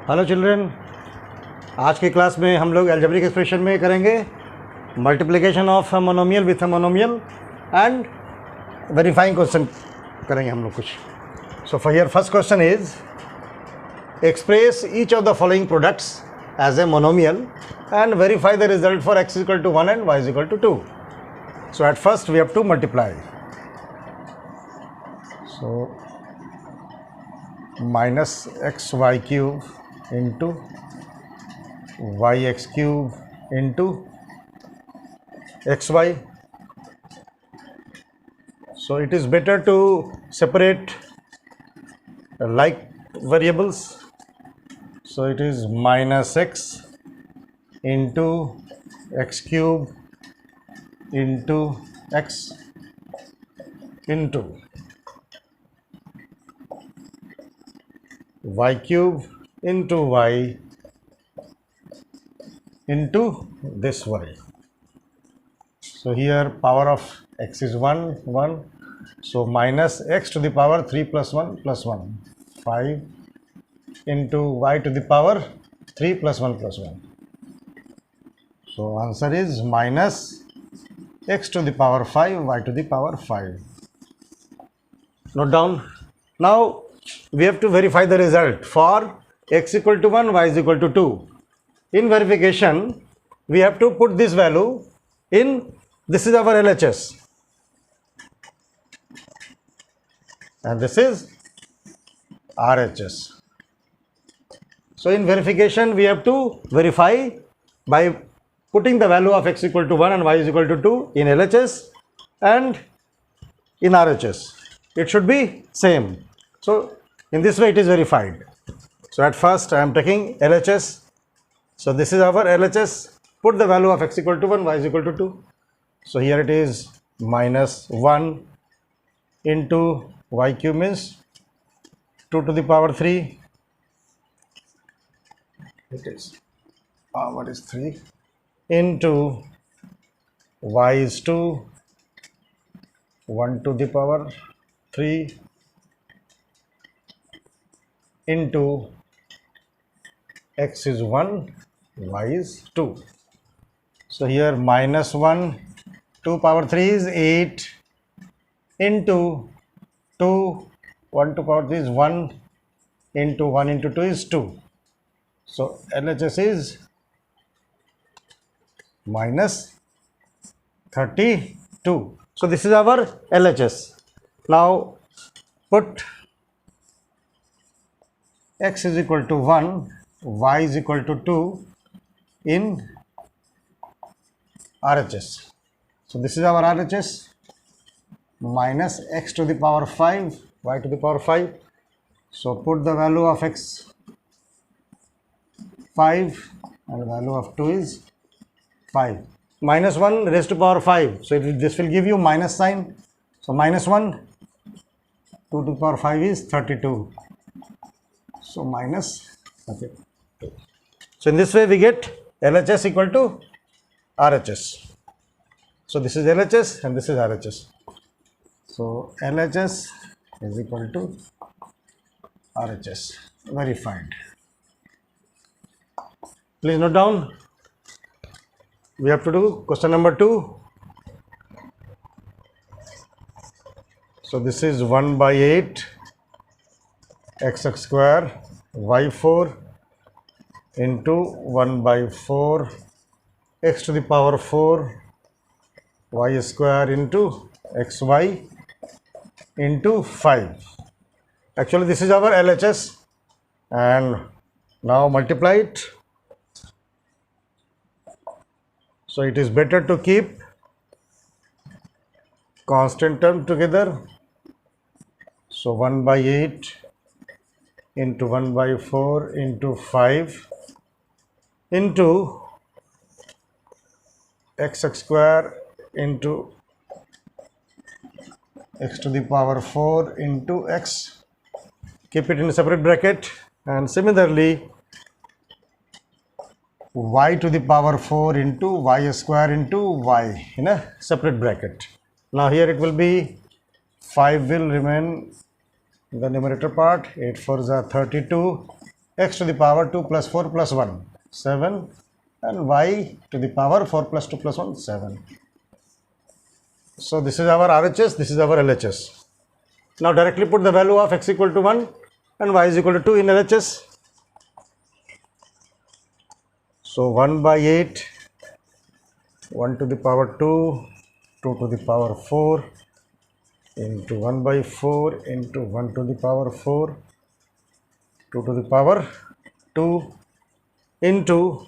Hello children, आज की class में हम लोग अलजेब्रिक एक्सप्रेशन में करेंगे multiplication of monomial with monomial and verifying question करेंगे हम लोग कुछ. So for here first question is express each of the following products as a monomial and verify the result for x equal to 1 and y is equal to 2. So at first we have to multiply. So minus xy cube into yx cube into xy. So it is better to separate like variables. So it is minus x into x cube into x into y cube into y into this y. So here power of x is 1, 1. So minus x to the power 3 plus 1 plus 1. 5 into y to the power 3 plus 1 plus 1. So answer is minus x to the power 5, y to the power 5. Note down. Now we have to verify the result for x equal to 1, y is equal to 2. In verification, we have to put this value in, this is our LHS and this is RHS. So in verification, we have to verify by putting the value of x equal to 1 and y is equal to 2 in LHS and in RHS. It should be same. So in this way it is verified. So at first I am taking LHS. So this is our LHS. Put the value of x equal to 1, y is equal to 2. So here it is minus 1 into y cube means 2 to the power 3. It is power is 3 into y is 2, 1 to the power 3 into x is 1, y is 2. So here minus 1, 2 power 3 is 8 into 2, 1 to power 3 is 1 into 1 into 2 is 2. So LHS is minus 32. So this is our LHS. Now put x is equal to 1, y is equal to 2 in RHS. So this is our RHS, minus x to the power 5, y to the power 5. So put the value of x 5 and the value of 2 is 5. Minus 1 raised to power 5. So this will give you minus sign. So minus 1, 2 to the power 5 is 32. So minus 32. So in this way we get LHS equal to RHS. So this is LHS and this is RHS. So LHS is equal to RHS. Verified. Please note down. We have to do question number 2. So this is 1 by 8 x square y4 into 1 by 4 x to the power 4 y square into xy into 5. Actually this is our LHS and now multiply it. So it is better to keep constant term together. So 1 by 8 into 1 by 4 into 5 into x square into x to the power 4 into x. Keep it in a separate bracket, and similarly y to the power 4 into y square into y in a separate bracket. Now here it will be 5 will remain the numerator part, 8 4s are 32 x to the power 2 plus 4 plus 1, 7, and y to the power 4 plus 2 plus 1, 7. So this is our RHS, this is our LHS. Now directly put the value of x equal to 1 and y is equal to 2 in LHS. So 1 by 8, 1 to the power 2, 2 to the power 4, into 1 by 4 into 1 to the power 4, 2 to the power 2 into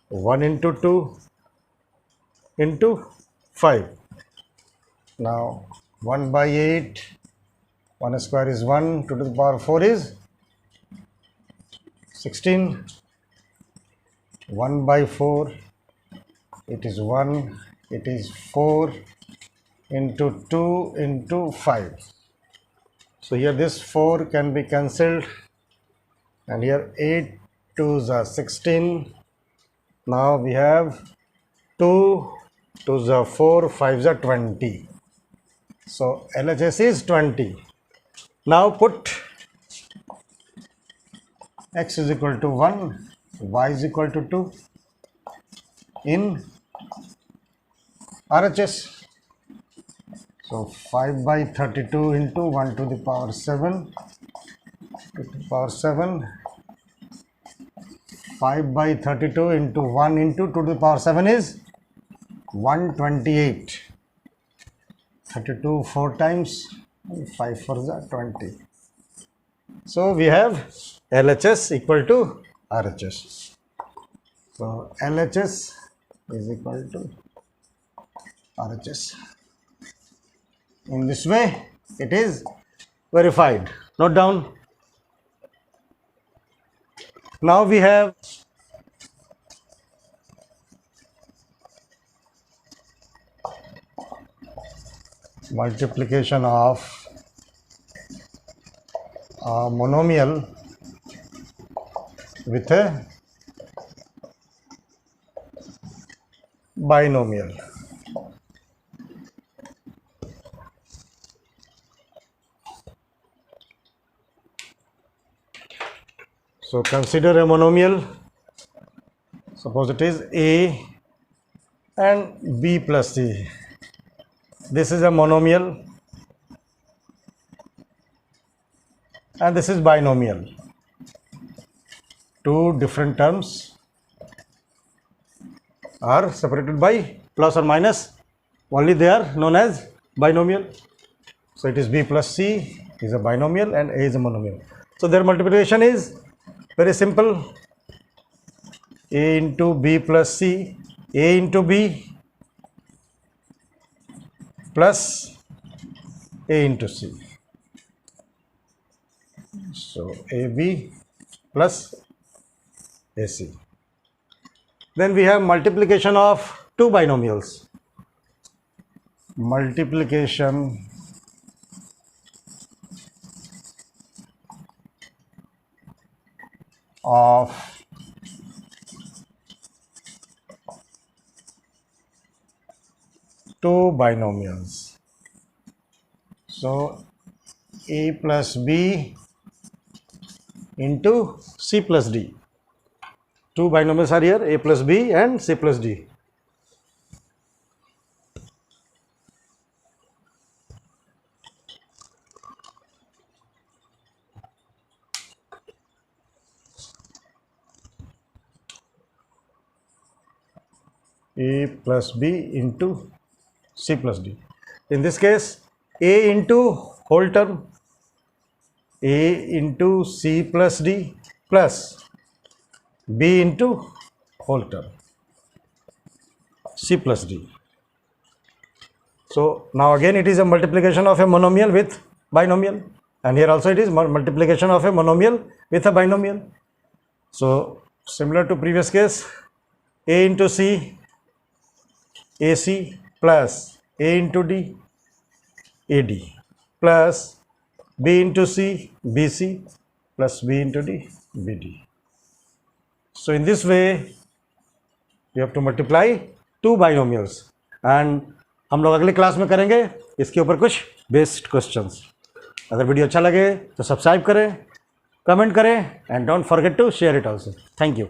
1 into 2 into 5. Now 1 by 8, 1 square is 1, 2 to the power 4 is 16, 1 by 4, it is 1, it is 4 into 2 into 5. So here this 4 can be cancelled, and here 8 2s are 16. Now we have 2 2s are 4, 5s are 20. So LHS is 20. Now put x is equal to 1, y is equal to 2 in RHS. So 5 by 32 into 1 to the power 7, 2 to the power 7, 5 by 32 into 1 into 2 to the power 7 is 128. 32 4 times, 5 4s are 20. So we have LHS equal to RHS. So LHS is equal to RHS. In this way it is verified. Note down. Now we have multiplication of a monomial with a binomial. So consider a monomial. Suppose it is A and B plus C. This is a monomial and this is binomial. Two different terms are separated by plus or minus, only they are known as binomial. So it is B plus C is a binomial and A is a monomial. So their multiplication is very simple. A into B plus C, A into B plus A into C. So AB plus AC. Then we have multiplication of two binomials. Multiplication of two binomials. So A plus B into C plus D. Two binomials are here, A plus B and C plus D. A plus B into C plus D. In this case, A into whole term, A into C plus D plus B into whole term, C plus D. So now again it is a multiplication of a monomial with binomial, and here also it is multiplication of a monomial with a binomial. So similar to previous case, A into C, AC plus A into D, AD plus B into C, BC plus B into D, BD. So in this way we have to multiply two binomials, and हम लोग अगले class में करेंगे इसके ऊपर कुछ based questions. अगर video अच्छा लगे तो सब्सक्राइब करें, कमेंट करें and don't forget to share it also. Thank you.